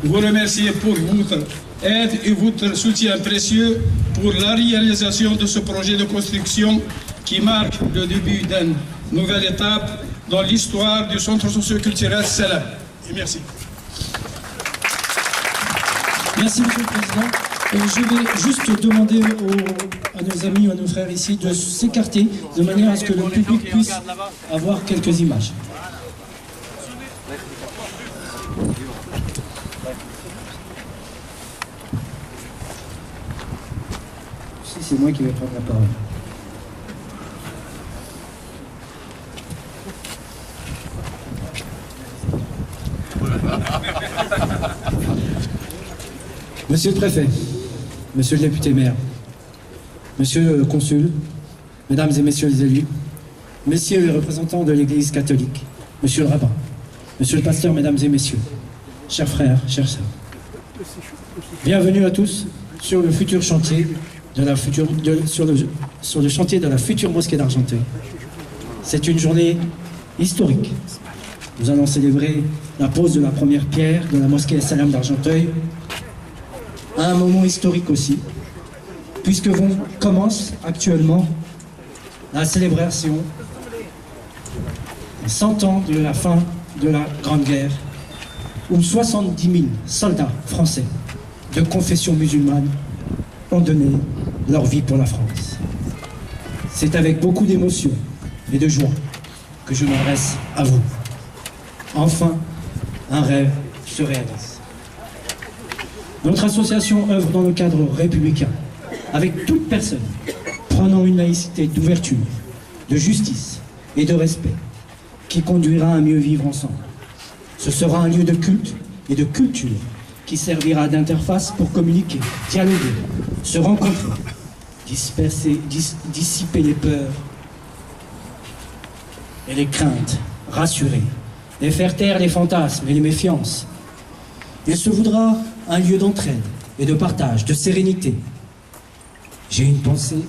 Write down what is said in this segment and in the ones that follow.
vous remercier pour votre aide et votre soutien précieux pour la réalisation de ce projet de construction qui marque le début d'une nouvelle étape dans l'histoire du centre socio-culturel Salam. Et merci. Merci, Monsieur le Président. Je vais juste demander à nos amis, à nos frères ici de s'écarter de manière à ce que le public puisse avoir quelques images. Si c'est moi qui vais prendre la parole. Monsieur le préfet, monsieur le député maire, monsieur le consul, mesdames et messieurs les élus, messieurs les représentants de l'Église catholique, monsieur le rabbin, monsieur le pasteur, mesdames et messieurs, chers frères, chères sœurs, bienvenue à tous sur le futur chantier de la future, sur le chantier de la future mosquée d'Argenteuil. C'est une journée historique. Nous allons célébrer la pose de la première pierre de la mosquée Salam d'Argenteuil, à un moment historique aussi, puisque commence actuellement la célébration des 100 ans de la fin de la Grande Guerre, où 70 000 soldats français de confession musulmane ont donné leur vie pour la France. C'est avec beaucoup d'émotion et de joie que je m'adresse à vous. Enfin, un rêve se réalise. Notre association œuvre dans le cadre républicain, avec toute personne prenant une laïcité d'ouverture, de justice et de respect, qui conduira à mieux vivre ensemble. Ce sera un lieu de culte et de culture qui servira d'interface pour communiquer, dialoguer, se rencontrer, dissiper les peurs et les craintes, rassurer, et faire taire les fantasmes et les méfiances. Il se voudra un lieu d'entraide et de partage, de sérénité. J'ai une pensée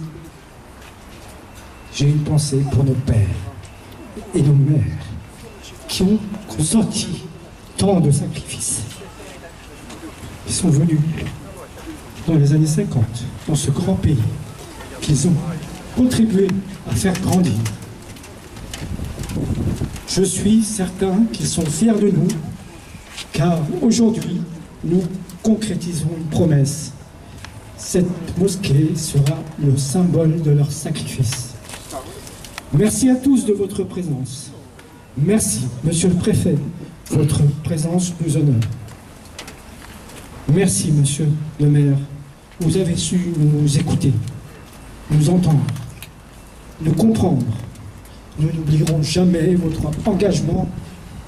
pour nos pères et nos mères qui ont consenti tant de sacrifices. Ils sont venus dans les années 50, dans ce grand pays, qu'ils ont contribué à faire grandir. Je suis certain qu'ils sont fiers de nous, car aujourd'hui, nous concrétisons une promesse. Cette mosquée sera le symbole de leur sacrifice. Merci à tous de votre présence. Merci, monsieur le préfet, votre présence nous honore. Merci, monsieur le maire. Vous avez su nous écouter, nous entendre, nous comprendre. Nous n'oublierons jamais votre engagement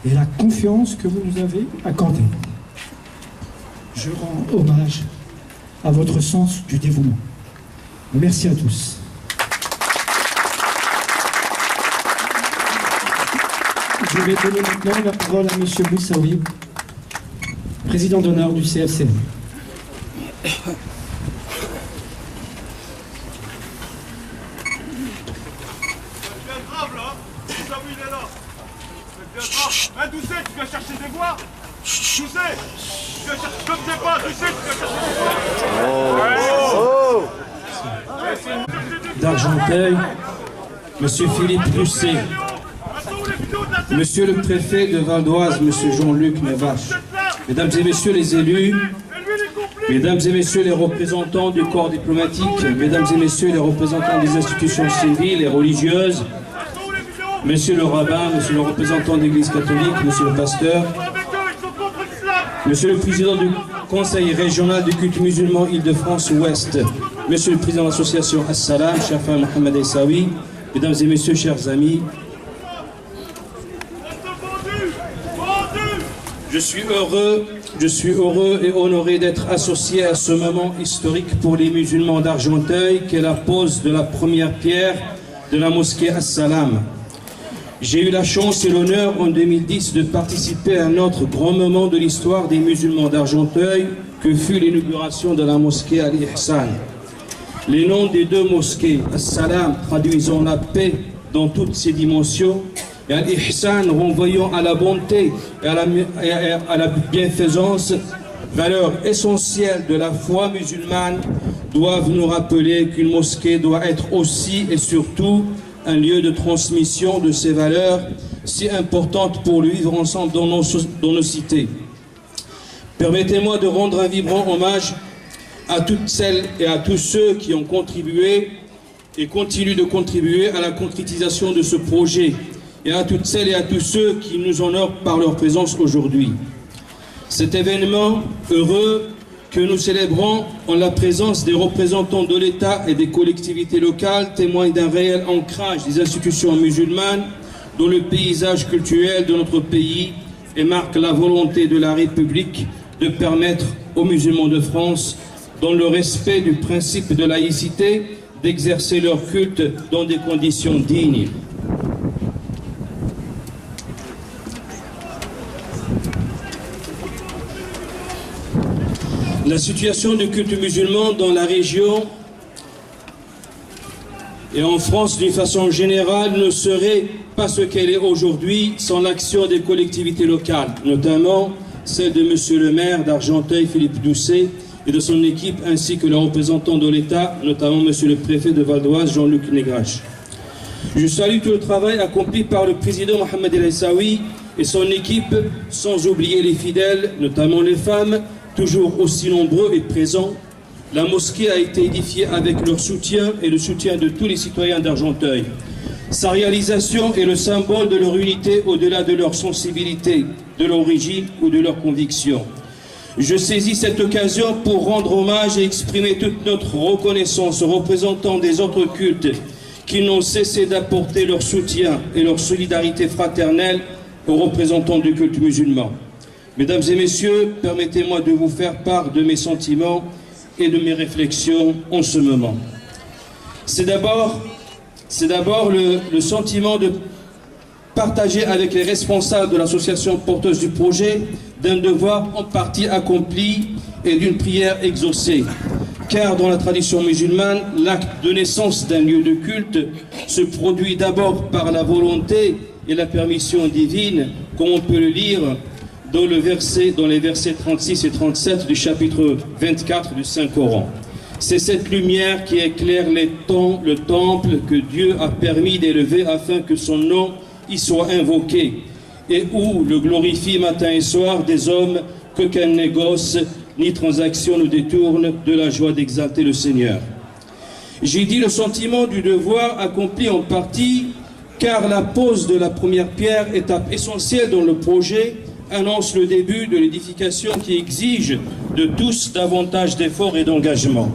et la confiance que vous nous avez accordée. Je rends hommage à votre sens du dévouement. Merci à tous. Je vais donner maintenant la parole à monsieur Moussaoui, président d'honneur du CFCM. Doucet, tu viens chercher des voix. Doucet, tu viens chercher, je ne sais pas, Doucet, tu viens chercher des voix. D'Argenteuil, monsieur Philippe Lucet, monsieur le préfet de Val d'Oise, monsieur Jean-Luc Nevache, mesdames et messieurs les élus, mesdames et messieurs les représentants du corps diplomatique, mesdames et messieurs les représentants des institutions civiles et religieuses, monsieur le rabbin, monsieur le représentant de l'Église catholique, monsieur le pasteur, monsieur le président du conseil régional du culte musulman Île-de-France-Ouest, monsieur le président de l'association As-Salam, Chafa Mohamed Essaoui, mesdames et messieurs, chers amis, je suis heureux et honoré d'être associé à ce moment historique pour les musulmans d'Argenteuil, qui est la pose de la première pierre de la mosquée As-Salam. J'ai eu la chance et l'honneur en 2010 de participer à un autre grand moment de l'histoire des musulmans d'Argenteuil, que fut l'inauguration de la mosquée Al-Ihsan. Les noms des deux mosquées, As-Salam traduisant la paix dans toutes ses dimensions, et Al-Ihsan renvoyant à la bonté et à la bienfaisance, valeurs essentielles de la foi musulmane, doivent nous rappeler qu'une mosquée doit être aussi et surtout un lieu de transmission de ces valeurs si importantes pour le vivre ensemble dans nos cités. Permettez-moi de rendre un vibrant hommage à toutes celles et à tous ceux qui ont contribué et continuent de contribuer à la concrétisation de ce projet, et à toutes celles et à tous ceux qui nous honorent par leur présence aujourd'hui. Cet événement heureux que nous célébrons en la présence des représentants de l'État et des collectivités locales témoigne d'un réel ancrage des institutions musulmanes dans le paysage culturel de notre pays et marque la volonté de la République de permettre aux musulmans de France, dans le respect du principe de laïcité, d'exercer leur culte dans des conditions dignes. La situation du culte musulman dans la région et en France d'une façon générale ne serait pas ce qu'elle est aujourd'hui sans l'action des collectivités locales, notamment celle de Monsieur le maire d'Argenteuil, Philippe Doucet, et de son équipe, ainsi que les représentants de l'État, notamment Monsieur le préfet de Val d'Oise, Jean-Luc Négrache. Je salue tout le travail accompli par le président Mohamed El Aissaoui et son équipe, sans oublier les fidèles, notamment les femmes, toujours aussi nombreux et présents. La mosquée a été édifiée avec leur soutien et le soutien de tous les citoyens d'Argenteuil. Sa réalisation est le symbole de leur unité au-delà de leur sensibilité, de leur origine ou de leur conviction. Je saisis cette occasion pour rendre hommage et exprimer toute notre reconnaissance aux représentants des autres cultes qui n'ont cessé d'apporter leur soutien et leur solidarité fraternelle aux représentants du culte musulman. Mesdames et messieurs, permettez-moi de vous faire part de mes sentiments et de mes réflexions en ce moment. C'est d'abord le sentiment de partager avec les responsables de l'association porteuse du projet d'un devoir en partie accompli et d'une prière exaucée. Car dans la tradition musulmane, l'acte de naissance d'un lieu de culte se produit d'abord par la volonté et la permission divine, comme on peut le lire dans les versets 36 et 37 du chapitre 24 du Saint-Coran. C'est cette lumière qui éclaire le temple que Dieu a permis d'élever afin que son nom y soit invoqué, et où le glorifie matin et soir des hommes qu'aucun négoce ni transaction ne détourne de la joie d'exalter le Seigneur. J'ai dit le sentiment du devoir accompli en partie, car la pose de la première pierre, étape essentielle dans le projet, annonce le début de l'édification qui exige de tous davantage d'efforts et d'engagement.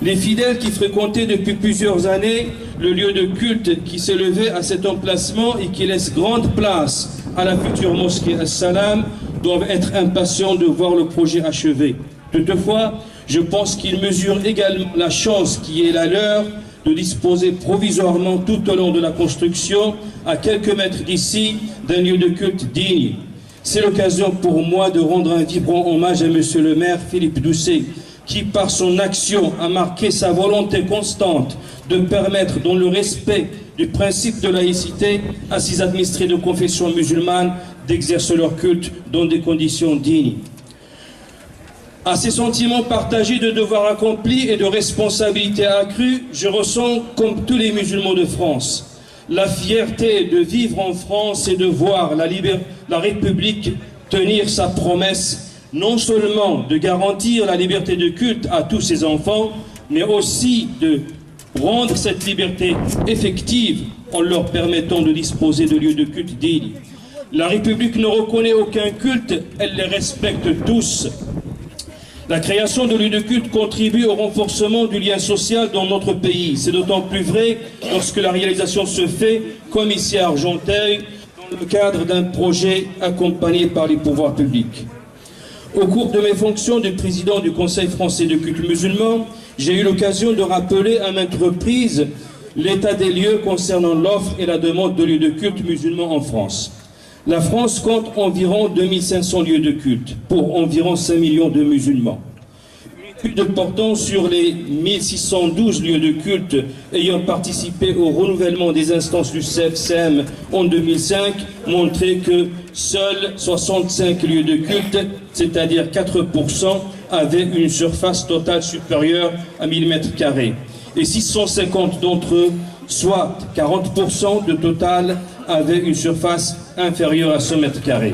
Les fidèles qui fréquentaient depuis plusieurs années le lieu de culte qui s'élevait à cet emplacement et qui laisse grande place à la future mosquée As-Salam doivent être impatients de voir le projet achevé. Toutefois, je pense qu'ils mesurent également la chance qui est la leur de disposer provisoirement tout au long de la construction, à quelques mètres d'ici, d'un lieu de culte digne. C'est l'occasion pour moi de rendre un vibrant hommage à Monsieur le maire Philippe Doucet, qui par son action a marqué sa volonté constante de permettre, dans le respect du principe de laïcité, à ses administrés de confession musulmane d'exercer leur culte dans des conditions dignes. À ces sentiments partagés de devoir accompli et de responsabilité accrue, je ressens, comme tous les musulmans de France, la fierté de vivre en France et de voir la République tenir sa promesse, non seulement de garantir la liberté de culte à tous ses enfants, mais aussi de rendre cette liberté effective en leur permettant de disposer de lieux de culte dignes. La République ne reconnaît aucun culte, elle les respecte tous. La création de lieux de culte contribue au renforcement du lien social dans notre pays. C'est d'autant plus vrai lorsque la réalisation se fait, comme ici à Argenteuil, dans le cadre d'un projet accompagné par les pouvoirs publics. Au cours de mes fonctions de président du Conseil français de culte musulman, j'ai eu l'occasion de rappeler à maintes reprises l'état des lieux concernant l'offre et la demande de lieux de culte musulmans en France. La France compte environ 2500 lieux de culte pour environ 5 millions de musulmans. de portant sur les 1612 lieux de culte ayant participé au renouvellement des instances du CEM en 2005 montrait que seuls 65 lieux de culte, c'est-à-dire 4%, avaient une surface totale supérieure à 1000 m². Et 650 d'entre eux, soit 40% de total, avaient une surface inférieure à 100 m².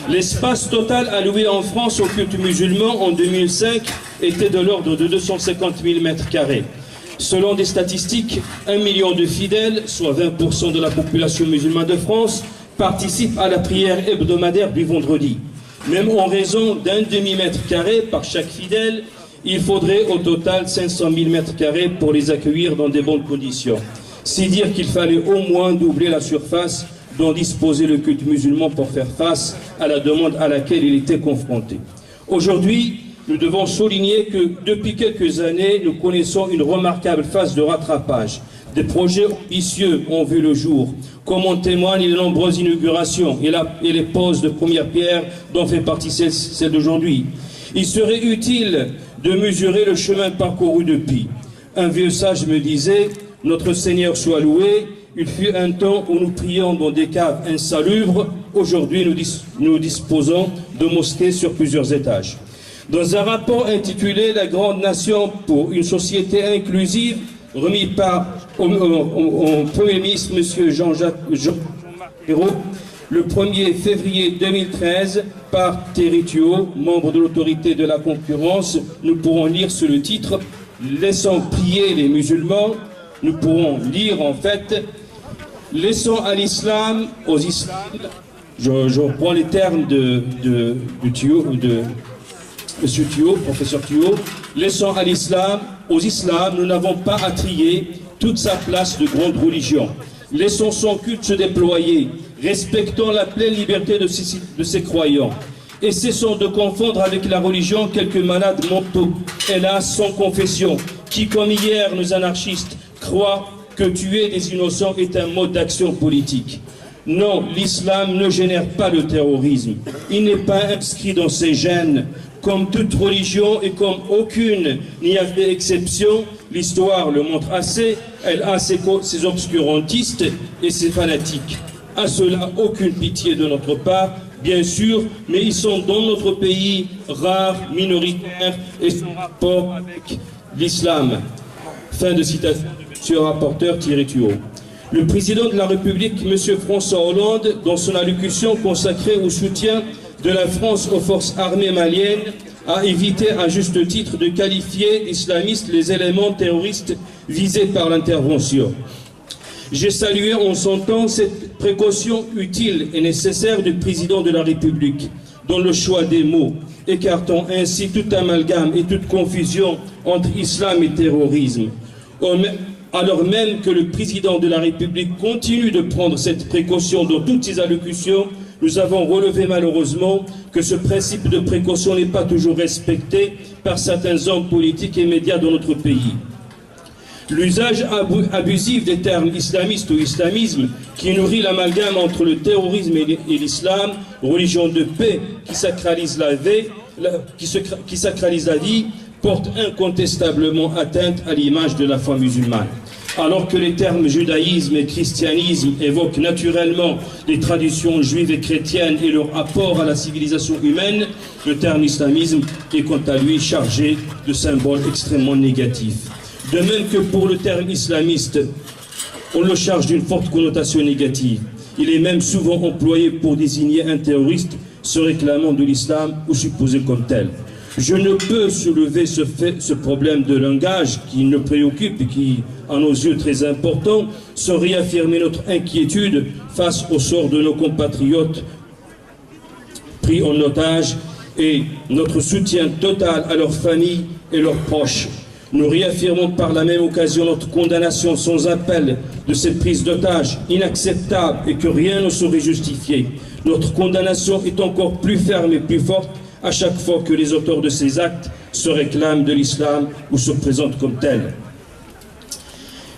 L'espace total alloué en France au culte musulman en 2005 était de l'ordre de 250 000 m². Selon des statistiques, 1 million de fidèles, soit 20% de la population musulmane de France, participent à la prière hebdomadaire du vendredi. Même en raison d'un demi-mètre² par chaque fidèle, il faudrait au total 500 000 m² pour les accueillir dans de bonnes conditions. C'est dire qu'il fallait au moins doubler la surface dont disposait le culte musulman pour faire face à la demande à laquelle il était confronté. Aujourd'hui, nous devons souligner que depuis quelques années, nous connaissons une remarquable phase de rattrapage. Des projets ambitieux ont vu le jour, comme en témoignent les nombreuses inaugurations et les poses de première pierre dont fait partie celle d'aujourd'hui. Il serait utile de mesurer le chemin parcouru depuis. Un vieux sage me disait « Notre Seigneur soit loué ». Il fut un temps où nous prions dans des caves insalubres. Aujourd'hui, nous disposons de mosquées sur plusieurs étages. Dans un rapport intitulé « La grande nation pour une société inclusive », remis par au Premier ministre M. Jean-Marc Ayrault, le 1er février 2013, par Thierry-Tuot, membre de l'autorité de la concurrence, nous pourrons lire sous le titre « Laissons prier les musulmans ». Nous pourrons lire en fait « Laissons à l'islam, aux islams », je reprends les termes de M. Tuot, professeur Tuot, « Laissons à l'islam, aux islams, nous n'avons pas à trier toute sa place de grande religion. Laissons son culte se déployer, respectons la pleine liberté de ses croyants. Et cessons de confondre avec la religion quelques malades mentaux, hélas sans confession, qui, comme hier nos anarchistes, croient que tuer des innocents est un mode d'action politique. Non, l'islam ne génère pas le terrorisme. Il n'est pas inscrit dans ses gènes. Comme toute religion et comme aucune n'y a fait exception, l'histoire le montre assez, elle a ses obscurantistes et ses fanatiques. À cela, aucune pitié de notre part, bien sûr, mais ils sont dans notre pays rares, minoritaires et sans rapport avec l'islam. Fin de citation de M. le rapporteur Thierry-Tuot. Le président de la République, M. François Hollande, dans son allocution consacrée au soutien de la France aux forces armées maliennes, a évité à juste titre de qualifier d'islamistes les éléments terroristes visés par l'intervention. J'ai salué en son temps cette précaution utile et nécessaire du président de la République dans le choix des mots, écartant ainsi tout amalgame et toute confusion entre islam et terrorisme. Alors même que le président de la République continue de prendre cette précaution dans toutes ses allocutions, nous avons relevé malheureusement que ce principe de précaution n'est pas toujours respecté par certains hommes politiques et médias dans notre pays. L'usage abusif des termes islamistes ou islamisme qui nourrit l'amalgame entre le terrorisme et l'islam, religion de paix qui sacralise la vie, porte incontestablement atteinte à l'image de la foi musulmane. Alors que les termes judaïsme et christianisme évoquent naturellement les traditions juives et chrétiennes et leur apport à la civilisation humaine, le terme islamisme est quant à lui chargé de symboles extrêmement négatifs. De même que pour le terme islamiste, on le charge d'une forte connotation négative. Il est même souvent employé pour désigner un terroriste se réclamant de l'islam ou supposé comme tel. Je ne peux soulever ce problème de langage qui nous préoccupe et qui, à nos yeux, très important, sans réaffirmer notre inquiétude face au sort de nos compatriotes pris en otage et notre soutien total à leurs familles et leurs proches. Nous réaffirmons par la même occasion notre condamnation sans appel de cette prise d'otage inacceptable et que rien ne saurait justifier. Notre condamnation est encore plus ferme et plus forte à chaque fois que les auteurs de ces actes se réclament de l'islam ou se présentent comme tels.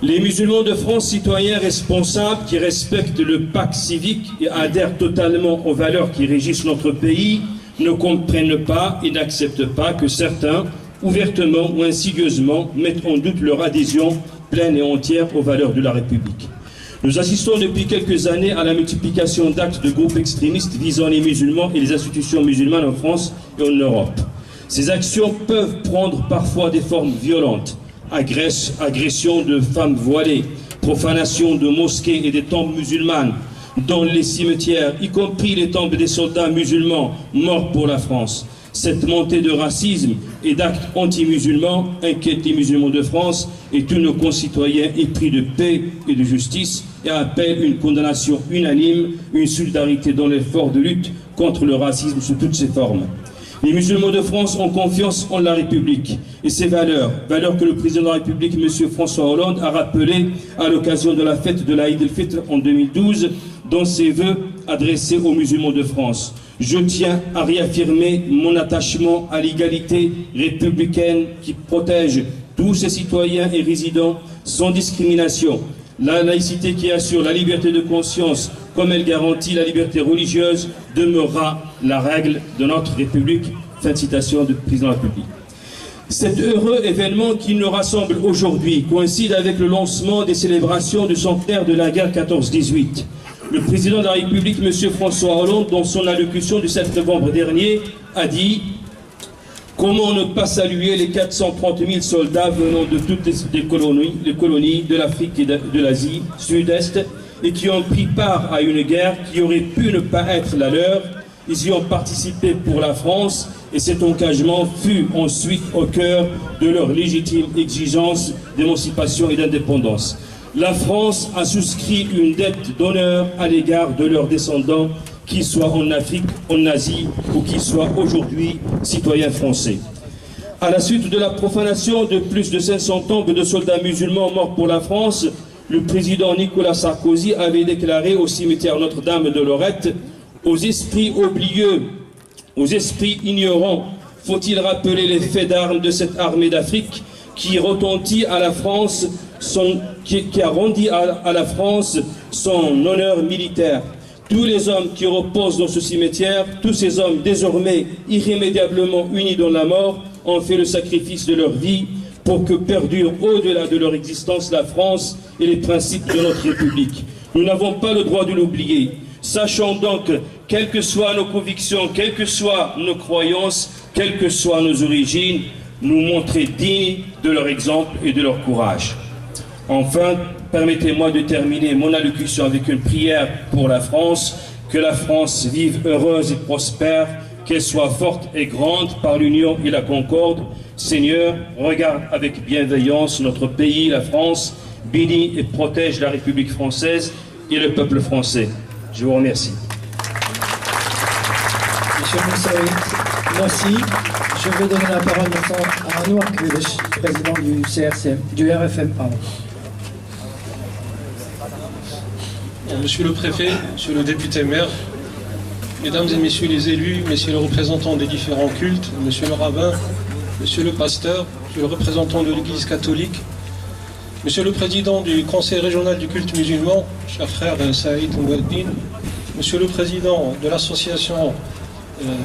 Les musulmans de France, citoyens responsables qui respectent le pacte civique et adhèrent totalement aux valeurs qui régissent notre pays, ne comprennent pas et n'acceptent pas que certains, ouvertement ou insidieusement, mettent en doute leur adhésion pleine et entière aux valeurs de la République. Nous assistons depuis quelques années à la multiplication d'actes de groupes extrémistes visant les musulmans et les institutions musulmanes en France et en Europe. Ces actions peuvent prendre parfois des formes violentes, agression de femmes voilées, profanation de mosquées et des tombes musulmanes dans les cimetières, y compris les tombes des soldats musulmans morts pour la France. Cette montée de racisme et d'actes anti-musulmans inquiète les musulmans de France et tous nos concitoyens épris de paix et de justice et appelle une condamnation unanime, une solidarité dans l'effort de lutte contre le racisme sous toutes ses formes. Les musulmans de France ont confiance en la République et ses valeurs, valeurs que le président de la République, M. François Hollande, a rappelées à l'occasion de la fête de l'Aïd el-Fitr en 2012 dans ses vœux adressés aux musulmans de France. Je tiens à réaffirmer mon attachement à l'égalité républicaine qui protège tous ses citoyens et résidents sans discrimination, la laïcité qui assure la liberté de conscience comme elle garantit la liberté religieuse demeurera la règle de notre République. Fin de citation du président de la République. Cet heureux événement qui nous rassemble aujourd'hui coïncide avec le lancement des célébrations du centenaire de la guerre 14-18. Le président de la République, M. François Hollande, dans son allocution du 7 novembre dernier, a dit « Comment ne pas saluer les 430 000 soldats venant de toutes les colonies de l'Afrique et de l'Asie Sud-Est et qui ont pris part à une guerre qui aurait pu ne pas être la leur. Ils y ont participé pour la France et cet engagement fut ensuite au cœur de leur légitime exigence d'émancipation et d'indépendance. La France a souscrit une dette d'honneur à l'égard de leurs descendants, qu'ils soient en Afrique, en Asie ou qu'ils soient aujourd'hui citoyens français. À la suite de la profanation de plus de 500 tombes de soldats musulmans morts pour la France, le président Nicolas Sarkozy avait déclaré au cimetière Notre-Dame de Lorette « Aux esprits oublieux, aux esprits ignorants, faut-il rappeler les faits d'armes de cette armée d'Afrique qui retentit à la France qui a rendu à la France son honneur militaire. Tous les hommes qui reposent dans ce cimetière, tous ces hommes désormais irrémédiablement unis dans la mort, ont fait le sacrifice de leur vie pour que perdure au-delà de leur existence la France et les principes de notre République. Nous n'avons pas le droit de l'oublier. Sachons donc, quelles que soient nos convictions, quelles que soient nos croyances, quelles que soient nos origines, nous montrer dignes de leur exemple et de leur courage. Enfin, permettez-moi de terminer mon allocution avec une prière pour la France. Que la France vive heureuse et prospère, qu'elle soit forte et grande par l'union et la concorde. Seigneur, regarde avec bienveillance notre pays, la France, bénis et protège la République française et le peuple français. Je vous remercie. Monsieur Moussaoui, merci. Je vais donner la parole maintenant à Anouar Koulish, président du RFM. Monsieur le préfet, monsieur le député maire, mesdames et messieurs les élus, messieurs les représentants des différents cultes, monsieur le rabbin, monsieur le pasteur, monsieur le représentant de l'Église catholique, monsieur le président du conseil régional du culte musulman, cher frère Saïd Moueddin, monsieur le président de l'association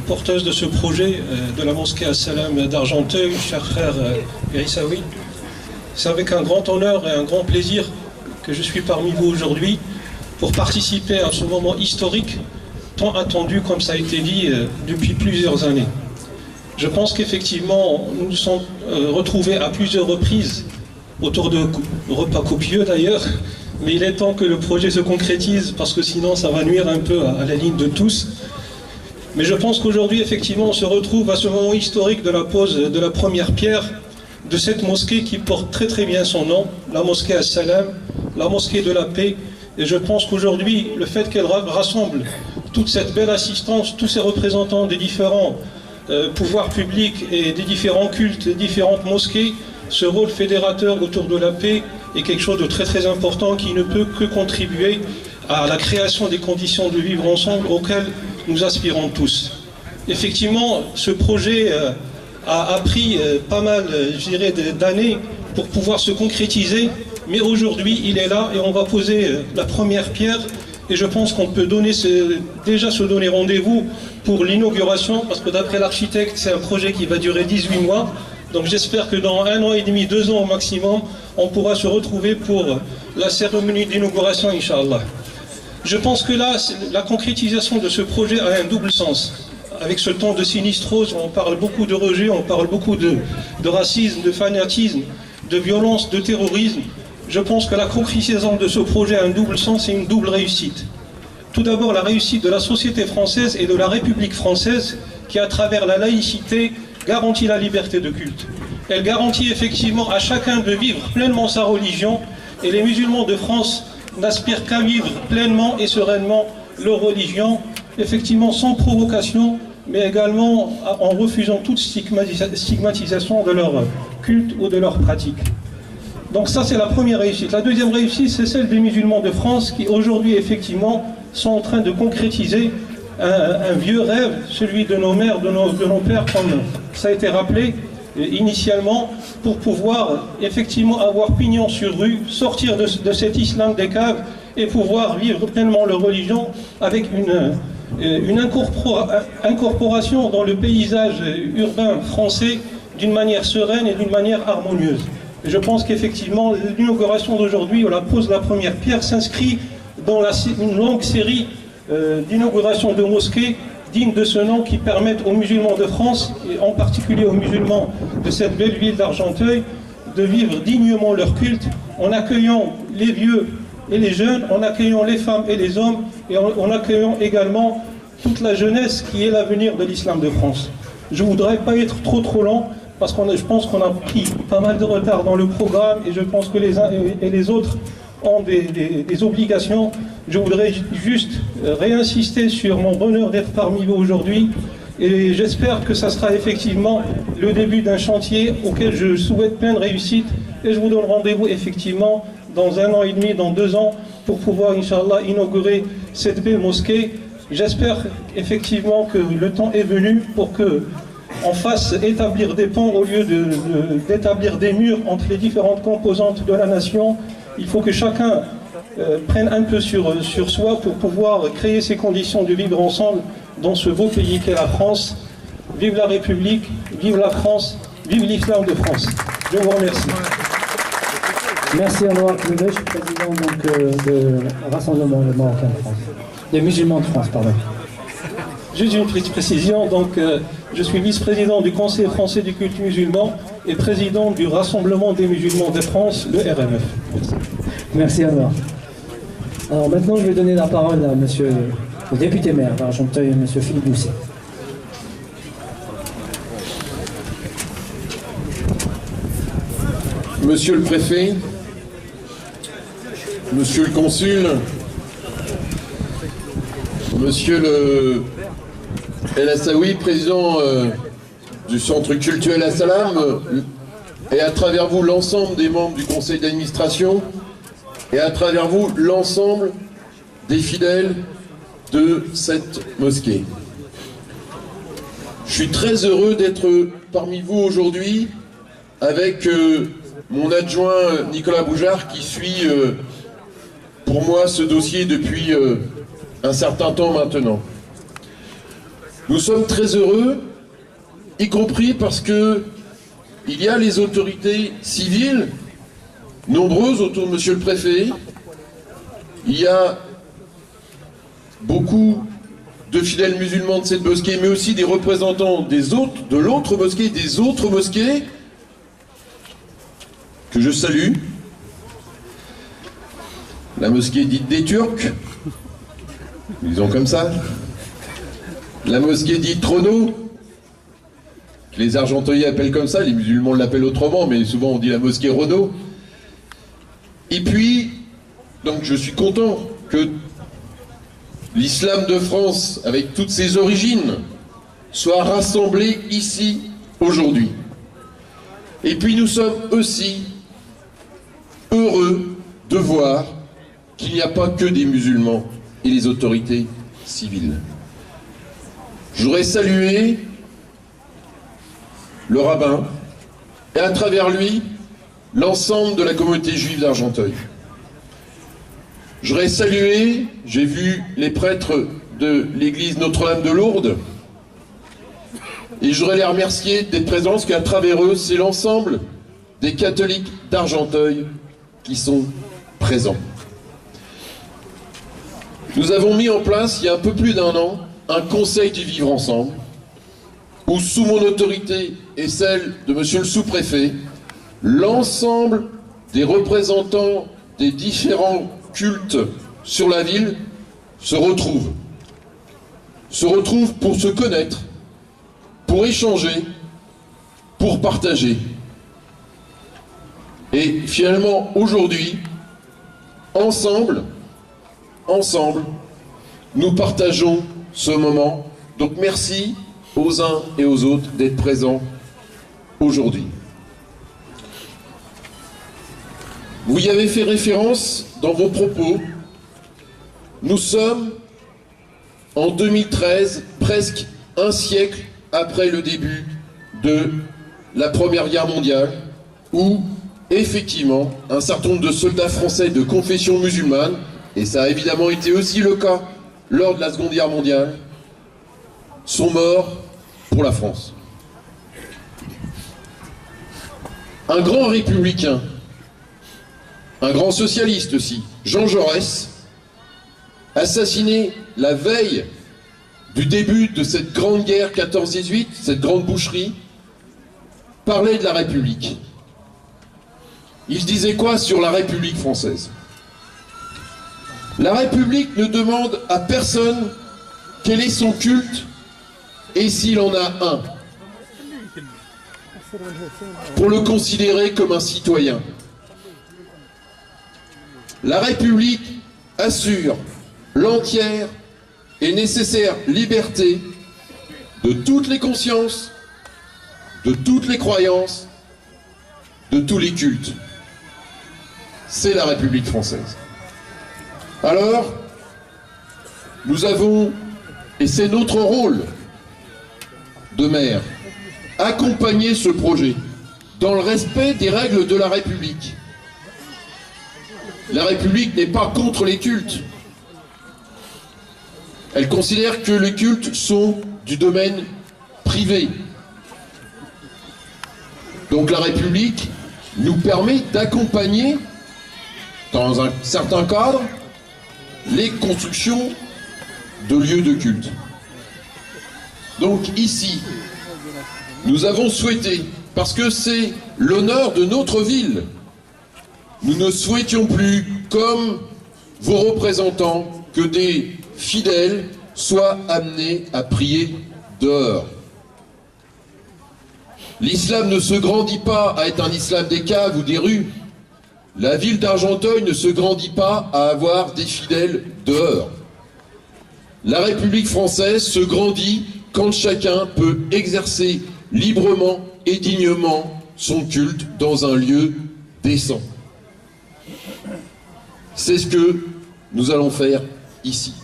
porteuse de ce projet de la mosquée As-Salam d'Argenteuil, cher frère Irissaoui, c'est avec un grand honneur et un grand plaisir que je suis parmi vous aujourd'hui pour participer à ce moment historique tant attendu, comme ça a été dit, depuis plusieurs années. Je pense qu'effectivement, nous nous sommes retrouvés à plusieurs reprises autour de repas copieux d'ailleurs, mais il est temps que le projet se concrétise parce que sinon ça va nuire un peu à la ligne de tous. Mais je pense qu'aujourd'hui, effectivement, on se retrouve à ce moment historique de la pose de la première pierre de cette mosquée qui porte très très bien son nom, la mosquée As-Salam, la mosquée de la paix. Et je pense qu'aujourd'hui, le fait qu'elle rassemble toute cette belle assistance, tous ces représentants des différents pouvoirs publics et des différents cultes, des différentes mosquées, ce rôle fédérateur autour de la paix est quelque chose de très très important qui ne peut que contribuer à la création des conditions de vivre ensemble auxquelles nous aspirons tous. Effectivement, ce projet a pris pas mal, je dirais, d'années pour pouvoir se concrétiser, mais aujourd'hui il est là et on va poser la première pierre et je pense qu'on peut déjà se donner rendez-vous pour l'inauguration parce que d'après l'architecte c'est un projet qui va durer 18 mois Donc j'espère que dans 1 an et demi, 2 ans au maximum, on pourra se retrouver pour la cérémonie d'inauguration, Inch'Allah. Je pense que là, la concrétisation de ce projet a un double sens. Avec ce temps de sinistrose, on parle beaucoup de rejet, on parle beaucoup de racisme, de fanatisme, de violence, de terrorisme. Je pense que la concrétisation de ce projet a un double sens et une double réussite. Tout d'abord, la réussite de la société française et de la République française qui, à travers la laïcité, garantit la liberté de culte. Elle garantit effectivement à chacun de vivre pleinement sa religion et les musulmans de France n'aspirent qu'à vivre pleinement et sereinement leur religion, effectivement sans provocation, mais également en refusant toute stigmatisation de leur culte ou de leur pratique. Donc ça, c'est la première réussite. La deuxième réussite, c'est celle des musulmans de France qui aujourd'hui, effectivement, sont en train de concrétiser un vieux rêve, celui de nos mères, de nos pères, comme ça a été rappelé initialement, pour pouvoir effectivement avoir pignon sur rue, sortir de cet islam des caves et pouvoir vivre pleinement leur religion avec une incorporation dans le paysage urbain français d'une manière sereine et d'une manière harmonieuse. Et je pense qu'effectivement, l'inauguration d'aujourd'hui, on la pose la première pierre, s'inscrit dans une longue série d'inauguration de mosquées dignes de ce nom qui permettent aux musulmans de France, et en particulier aux musulmans de cette belle ville d'Argenteuil, de vivre dignement leur culte en accueillant les vieux et les jeunes, en accueillant les femmes et les hommes, et en accueillant également toute la jeunesse qui est l'avenir de l'islam de France. Je ne voudrais pas être trop lent, parce que je pense qu'on a pris pas mal de retard dans le programme, et je pense que les uns et les autres ont des obligations. Je voudrais juste réinsister sur mon bonheur d'être parmi vous aujourd'hui, et j'espère que ça sera effectivement le début d'un chantier auquel je souhaite pleine réussite, et je vous donne rendez-vous effectivement dans 1 an et demi, dans 2 ans, pour pouvoir, Inch'Allah, inaugurer cette belle mosquée. J'espère effectivement que le temps est venu pour que on fasse établir des ponts au lieu d'établir des murs entre les différentes composantes de la nation. Il faut que chacun prenne un peu sur soi pour pouvoir créer ces conditions de vivre ensemble dans ce beau pays qu'est la France. Vive la République, vive la France, vive l'islam de France. Je vous remercie. Merci Anouar Koudesh, président de Rassemblement Marocain de France. Des musulmans de France, pardon. Juste une petite précision, donc je suis vice-président du Conseil français du culte musulman et président du Rassemblement des musulmans de France, le RMF. Merci. Merci Anouar. Alors maintenant, je vais donner la parole à monsieur le député maire d'Argenteuil, monsieur Philippe Doucet. Monsieur le préfet, monsieur le consul, monsieur le El Assaoui, président du centre culturel Assalam, et à travers vous l'ensemble des membres du conseil d'administration, et à travers vous l'ensemble des fidèles de cette mosquée. Je suis très heureux d'être parmi vous aujourd'hui avec mon adjoint Nicolas Boujard qui suit pour moi ce dossier depuis un certain temps maintenant. Nous sommes très heureux, y compris parce que il y a les autorités civiles, nombreuses autour de monsieur le préfet, il y a beaucoup de fidèles musulmans de cette mosquée, mais aussi des représentants de l'autre mosquée, des autres mosquées, que je salue. La mosquée dite des Turcs, disons comme ça. La mosquée dite Renaud, que les Argenteuillais appellent comme ça, les musulmans l'appellent autrement, mais souvent on dit la mosquée Renaud. Et puis, donc je suis content que l'islam de France, avec toutes ses origines, soit rassemblé ici, aujourd'hui. Et puis nous sommes aussi heureux de voir qu'il n'y a pas que des musulmans et les autorités civiles. Je voudrais saluer le rabbin et à travers lui l'ensemble de la communauté juive d'Argenteuil. Je voudrais saluer, j'ai vu les prêtres de l'église Notre-Dame de Lourdes Et je voudrais les remercier d'être présents, parce qu'à travers eux, c'est l'ensemble des catholiques d'Argenteuil qui sont présents. Nous avons mis en place, il y a un peu plus d'1 an, un conseil du vivre ensemble, où sous mon autorité et celle de monsieur le sous-préfet, l'ensemble des représentants des différents cultes sur la ville se retrouvent pour se connaître, pour échanger, pour partager. Et finalement, aujourd'hui, ensemble, nous partageons ce moment. Donc merci aux uns et aux autres d'être présents aujourd'hui. Vous y avez fait référence dans vos propos. Nous sommes en 2013, presque un siècle après le début de la Première Guerre mondiale, où effectivement un certain nombre de soldats français de confession musulmane, et ça a évidemment été aussi le cas lors de la Seconde Guerre mondiale, sont morts pour la France. Un grand républicain, un grand socialiste aussi, Jean Jaurès, assassiné la veille du début de cette grande guerre 14-18, cette grande boucherie, parlait de la République. Il disait quoi sur la République française? La République ne demande à personne quel est son culte et s'il en a un, pour le considérer comme un citoyen. La République assure l'entière et nécessaire liberté de toutes les consciences, de toutes les croyances, de tous les cultes. C'est la République française. Alors, nous avons, et c'est notre rôle de maire, accompagner ce projet dans le respect des règles de la République. La République n'est pas contre les cultes. Elle considère que les cultes sont du domaine privé. Donc la République nous permet d'accompagner, dans un certain cadre, les constructions de lieux de culte. Donc ici, nous avons souhaité, parce que c'est l'honneur de notre ville, nous ne souhaitions plus, comme vos représentants, que des fidèles soient amenés à prier dehors. L'islam ne se grandit pas à être un islam des caves ou des rues. La ville d'Argenteuil ne se grandit pas à avoir des fidèles dehors. La République française se grandit quand chacun peut exercer librement et dignement son culte dans un lieu décent. C'est ce que nous allons faire ici.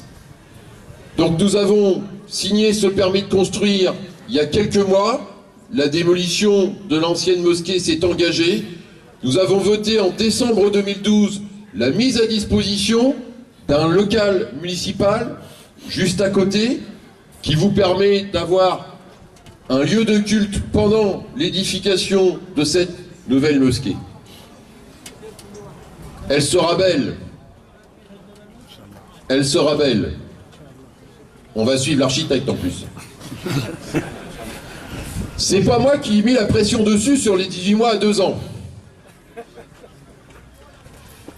Donc nous avons signé ce permis de construire il y a quelques mois. La démolition de l'ancienne mosquée s'est engagée. Nous avons voté en décembre 2012 la mise à disposition d'un local municipal juste à côté qui vous permet d'avoir un lieu de culte pendant l'édification de cette nouvelle mosquée. Elle sera belle. Elle sera belle. On va suivre l'architecte en plus. C'est pas moi qui ai mis la pression dessus sur les 18 mois à 2 ans.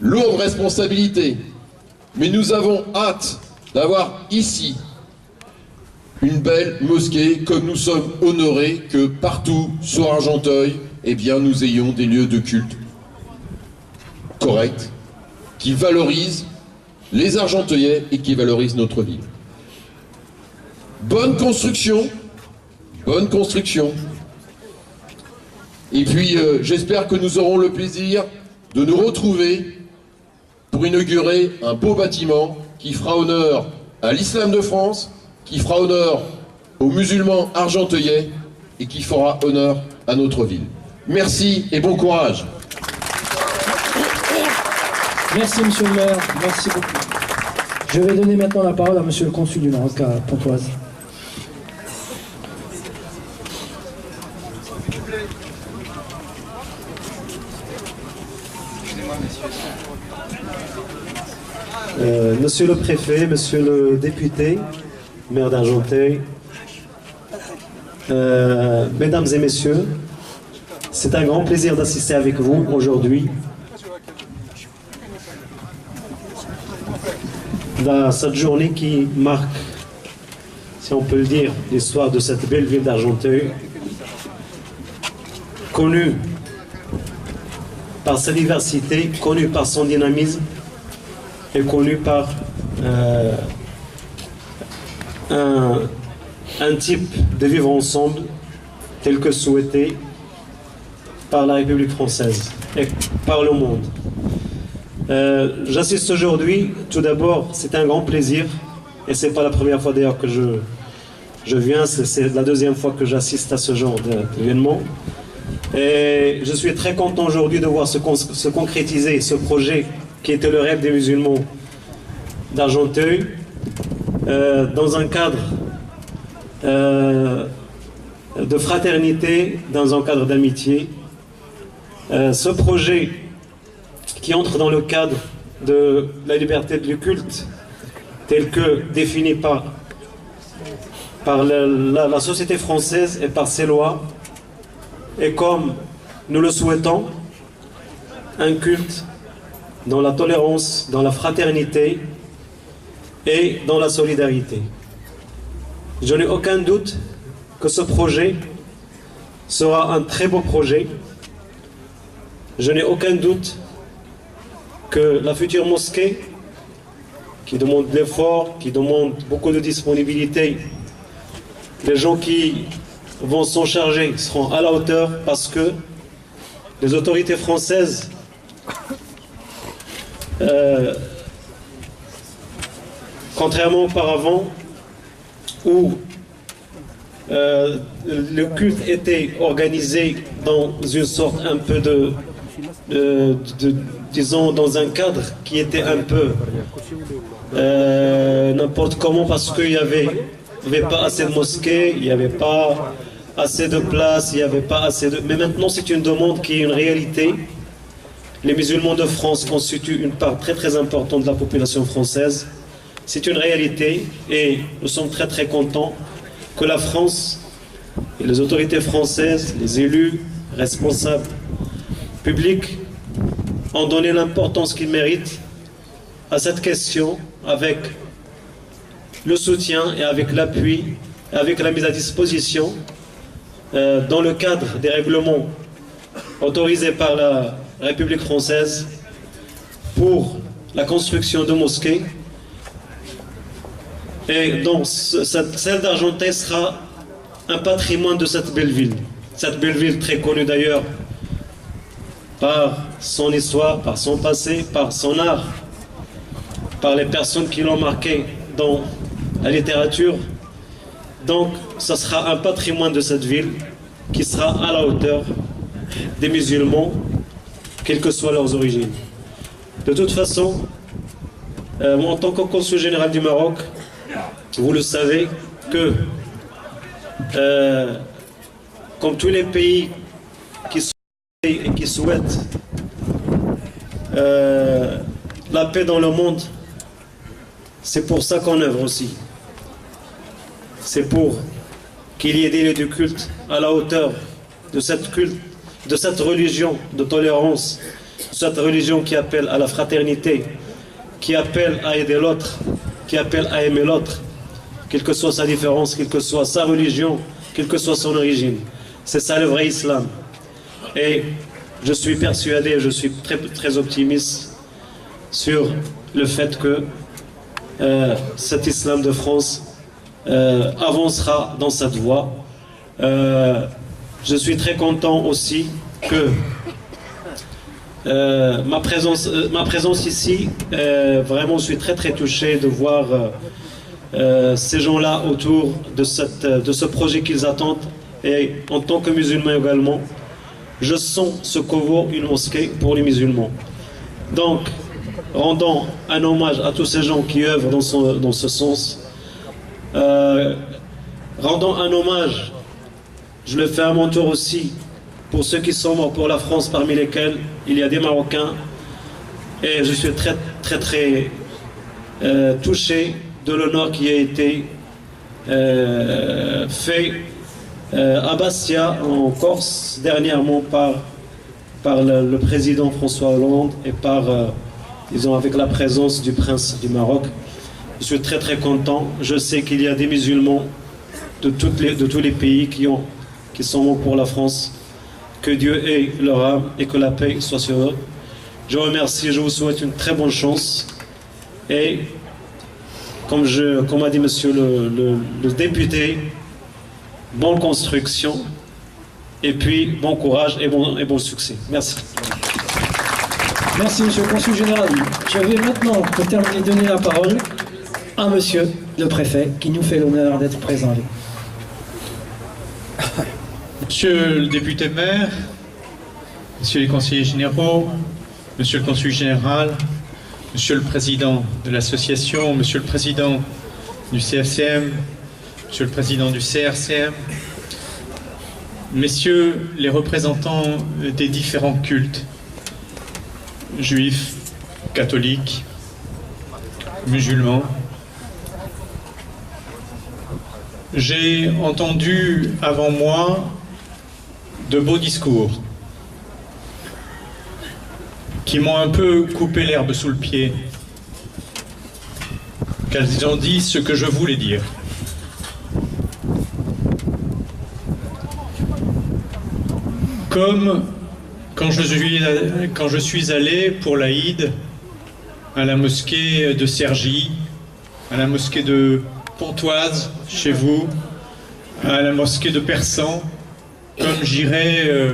Lourde responsabilité. Mais nous avons hâte d'avoir ici une belle mosquée, comme nous sommes honorés que partout sur Argenteuil, eh bien, nous ayons des lieux de culte corrects, qui valorisent les Argenteuillais et qui valorisent notre ville. Bonne construction. Bonne construction. Et puis, j'espère que nous aurons le plaisir de nous retrouver pour inaugurer un beau bâtiment qui fera honneur à l'islam de France, qui fera honneur aux musulmans argenteuillais et qui fera honneur à notre ville. Merci et bon courage. Merci, monsieur le maire. Merci beaucoup. Je vais donner maintenant la parole à monsieur le consul du Maroc à Pontoise. Monsieur le préfet, monsieur le député, maire d'Argenteuil, mesdames et messieurs, c'est un grand plaisir d'assister avec vous aujourd'hui dans cette journée qui marque, si on peut le dire, l'histoire de cette belle ville d'Argenteuil, connue par sa diversité, connue par son dynamisme et connue par un type de vivre ensemble tel que souhaité par la République française et par le monde. J'assiste aujourd'hui, tout d'abord, c'est un grand plaisir, et c'est pas la première fois d'ailleurs que je viens, c'est la deuxième fois que j'assiste à ce genre d'événement. Et je suis très content aujourd'hui de voir se concrétiser ce projet qui était le rêve des musulmans d'Argenteuil, dans un cadre de fraternité, dans un cadre d'amitié. Ce projet qui entre dans le cadre de la liberté du culte, tel que défini par la société française et par ses lois, et comme nous le souhaitons, un culte dans la tolérance, dans la fraternité et dans la solidarité. Je n'ai aucun doute que ce projet sera un très beau projet. Je n'ai aucun doute que la future mosquée, qui demande de l'effort, qui demande beaucoup de disponibilité, les gens qui vont s'en charger seront à la hauteur, parce que les autorités françaises contrairement auparavant où le culte était organisé dans une sorte un peu disons dans un cadre qui était un peu n'importe comment, parce qu'il n'y avait pas assez de mosquées, il n'y avait pas assez de places, il n'y avait pas assez de... Mais maintenant c'est une demande qui est une réalité. Les musulmans de France constituent une part très très importante de la population française. C'est une réalité et nous sommes très très contents que la France et les autorités françaises, les élus, responsables publics ont donné l'importance qu'ils méritent à cette question, avec le soutien et avec l'appui, avec la mise à disposition dans le cadre des règlements autorisés par la République française pour la construction de mosquées. Et donc celle d'Argenteuil sera un patrimoine de cette belle ville. Cette belle ville très connue d'ailleurs par son histoire, par son passé, par son art, par les personnes qui l'ont marqué dans la littérature. Donc ça sera un patrimoine de cette ville qui sera à la hauteur des musulmans, quelles que soient leurs origines. De toute façon, moi, en tant que consul général du Maroc, vous le savez que, comme tous les pays qui souhaitent la paix dans le monde, c'est pour ça qu'on œuvre aussi. C'est pour qu'il y ait des lieux de culte à la hauteur de cette religion de tolérance, cette religion qui appelle à la fraternité, qui appelle à aider l'autre, qui appelle à aimer l'autre, quelle que soit sa différence, quelle que soit sa religion, quelle que soit son origine. C'est ça le vrai islam. Et je suis persuadé, je suis très, très optimiste sur le fait que cet islam de France avancera dans cette voie. Je suis très content aussi que ma présence ici, vraiment je suis très très touché de voir ces gens-là autour de ce projet qu'ils attendent. Et en tant que musulman également, je sens ce que vaut une mosquée pour les musulmans. Donc, rendons un hommage à tous ces gens qui œuvrent dans ce sens. Rendons un hommage, je le fais à mon tour aussi, pour ceux qui sont morts pour la France, parmi lesquels il y a des Marocains, Et je suis très touché de l'honneur qui a été fait à Bastia, en Corse, dernièrement par le président François Hollande et disons, avec la présence du prince du Maroc. Je suis très content. Je sais qu'il y a des musulmans de tous les pays qui sont bons pour la France. Que Dieu ait leur âme et que la paix soit sur eux. Je vous remercie, je vous souhaite une très bonne chance. Et comme a dit monsieur le député, bonne construction et puis bon courage et bon succès. Merci. Merci, monsieur le consul général. Je vais maintenant, pour terminer, donner la parole à monsieur le préfet, qui nous fait l'honneur d'être présent. Monsieur le député maire, messieurs les conseillers généraux, monsieur le consul général, monsieur le président de l'association, monsieur le président du CFCM, monsieur le président du CRCM, messieurs les représentants des différents cultes, juifs, catholiques, musulmans. J'ai entendu avant moi de beaux discours qui m'ont un peu coupé l'herbe sous le pied, car ils ont dit ce que je voulais dire. Comme quand je suis allé pour l'Aïd à la mosquée de Cergy, à la mosquée de Pontoise, chez vous, à la mosquée de Persan, comme j'irai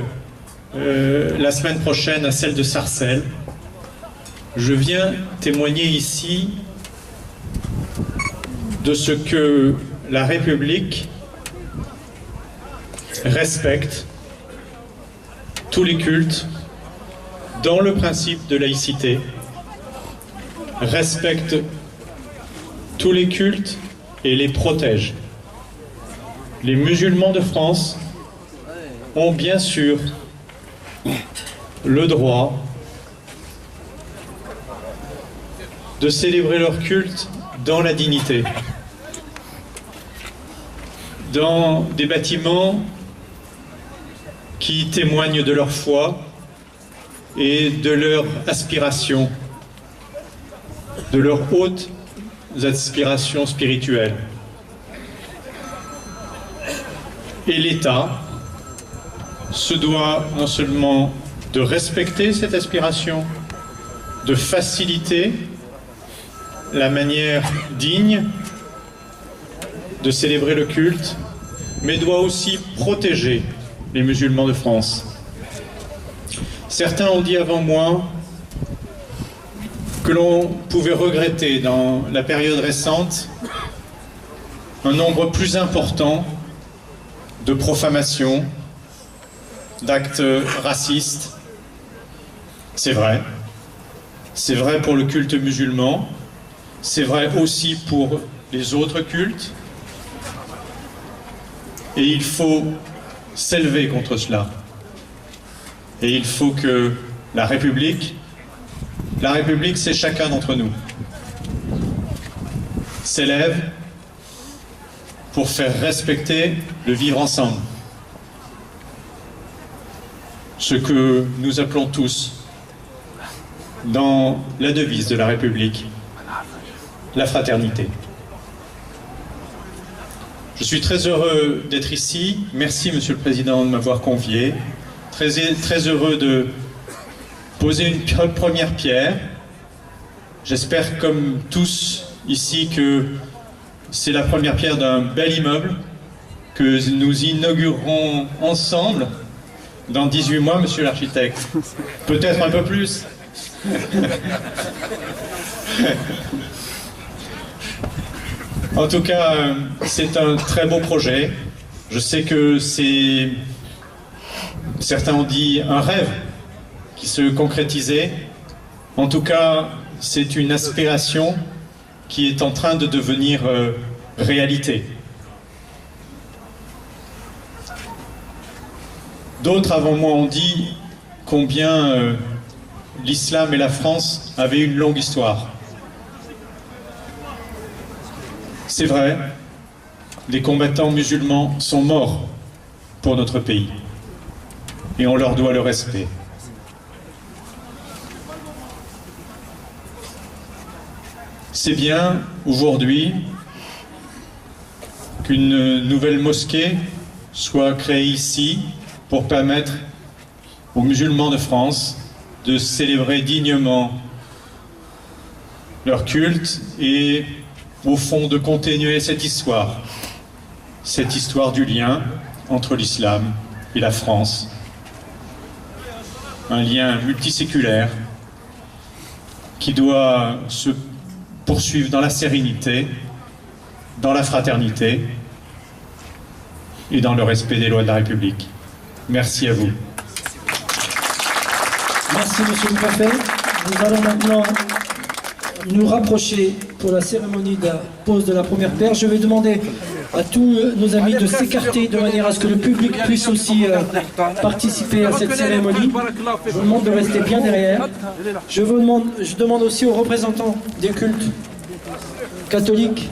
la semaine prochaine à celle de Sarcelles. Je viens témoigner ici de ce que la République respecte tous les cultes dans le principe de laïcité, respecte tous les cultes et les protège. Les musulmans de France ont bien sûr le droit de célébrer leur culte dans la dignité, dans des bâtiments qui témoignent de leur foi et de leur aspiration, de leurs hautes aspirations spirituelles. Et l'État se doit non seulement de respecter cette aspiration, de faciliter la manière digne de célébrer le culte, mais doit aussi protéger les musulmans de France. Certains ont dit avant moi que l'on pouvait regretter dans la période récente un nombre plus important de profanations, d'actes racistes. C'est vrai. C'est vrai pour le culte musulman. C'est vrai aussi pour les autres cultes. Et il faut s'élever contre cela. Et il faut que la République c'est chacun d'entre nous, s'élève pour faire respecter le vivre ensemble. Ce que nous appelons tous, dans la devise de la République, la fraternité. Je suis très heureux d'être ici. Merci, Monsieur le Président, de m'avoir convié. Très heureux de poser une première pierre. J'espère, comme tous ici, que c'est la première pierre d'un bel immeuble que nous inaugurerons ensemble dans 18 mois, Monsieur l'architecte. Peut-être un peu plus. En tout cas, c'est un très beau projet. Je sais que c'est, certains ont dit, un rêve qui se concrétisait. En tout cas, c'est une aspiration qui est en train de devenir réalité. D'autres avant moi ont dit combien l'islam et la France avaient une longue histoire. C'est vrai, des combattants musulmans sont morts pour notre pays et on leur doit le respect. C'est bien aujourd'hui qu'une nouvelle mosquée soit créée ici pour permettre aux musulmans de France de célébrer dignement leur culte et au fond de continuer cette histoire du lien entre l'islam et la France, un lien multiséculaire qui doit se poursuivre dans la sérénité, dans la fraternité et dans le respect des lois de la République. Merci à vous. Merci Monsieur le Préfet. Nous allons maintenant nous rapprocher pour la cérémonie de la pose de la première pierre. Je vais demander à tous nos amis de s'écarter de manière à ce que le public puisse aussi participer à cette cérémonie. Je vous demande de rester bien derrière. Je demande aussi aux représentants des cultes catholiques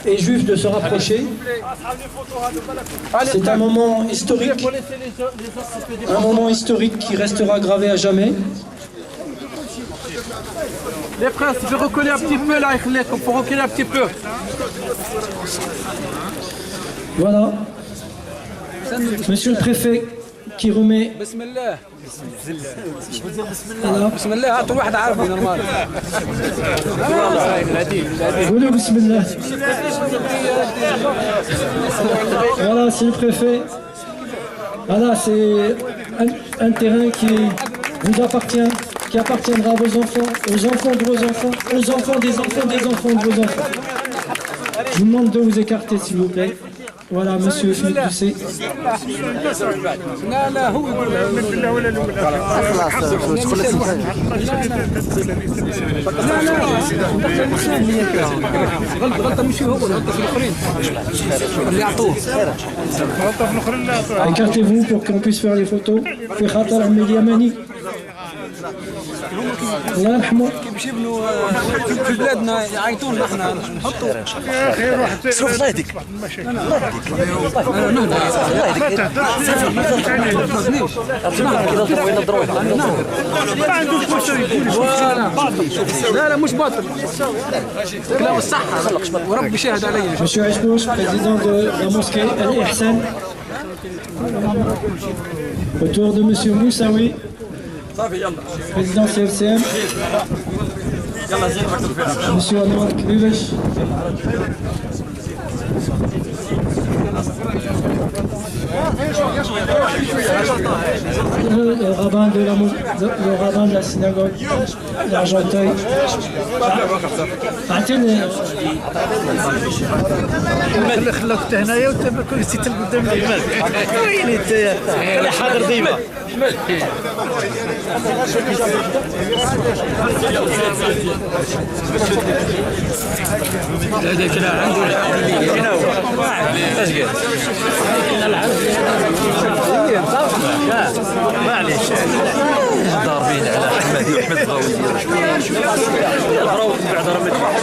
et juifs de se rapprocher. C'est un moment historique qui restera gravé à jamais. Les frères, je vais reculer un petit peu là, il faut reculer un petit peu. Voilà. Monsieur le préfet qui remet. Bismillah. Voilà. Bismillah, tout le monde a compris normal. Voilà, bismillah. Voilà, c'est le préfet. Voilà, c'est un terrain qui vous appartient, qui appartiendra à vos enfants, aux enfants de vos enfants, aux enfants des enfants des enfants de vos enfants. Je vous demande de vous écarter, s'il vous plaît. Voilà, monsieur Philippe Doucet. Écartez-vous pour qu'on puisse faire les photos. الله يرحمه كيمشي يبنوا في بلادنا يعيطون احنا نحطوا شوف الله يهديك الله يهديك لا مش باطل كلام الصحة وربي شاهد علي. Monsieur Aïchbouch, président de la mosquée Al-Ihsan. Autour de monsieur Moussaoui, président CFCM. Monsieur Anouar Kbivesh. Le rabbin de la synagogue d'Argenteuil. خلقت هنايا وانت كل نسيت قدام الجمال وين انت انا حاضر ديما هذاك لا عنده هنا هو اش قال معليش ضاربين على احمد واحمد غاوي الغراوي بعد رمضان